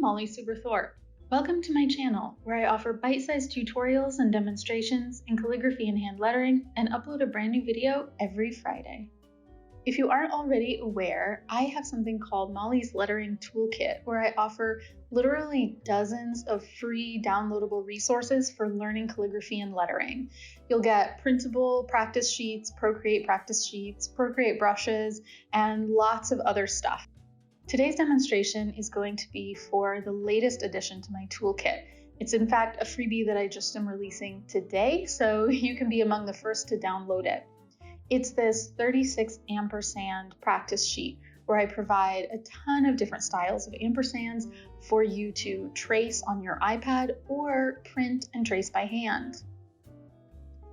Molly Superthorpe. Welcome to my channel, where I offer bite-sized tutorials and demonstrations in calligraphy and hand lettering, and upload a brand new video every Friday. If you aren't already aware, I have something called Molly's Lettering Toolkit, where I offer literally dozens of free downloadable resources for learning calligraphy and lettering. You'll get printable practice sheets, Procreate practice sheets, Procreate brushes, and lots of other stuff. Today's demonstration is going to be for the latest addition to my toolkit. It's in fact a freebie that I just am releasing today, so you can be among the first to download it. It's this 36 ampersand practice sheet where I provide a ton of different styles of ampersands for you to trace on your iPad or print and trace by hand.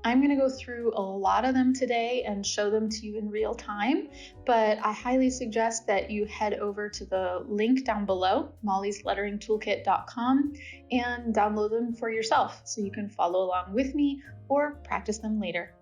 I'm going to go through a lot of them today and show them to you in real time, but I highly suggest that you head over to the link down below, mollysletteringtoolkit.com, and download them for yourself so you can follow along with me or practice them later.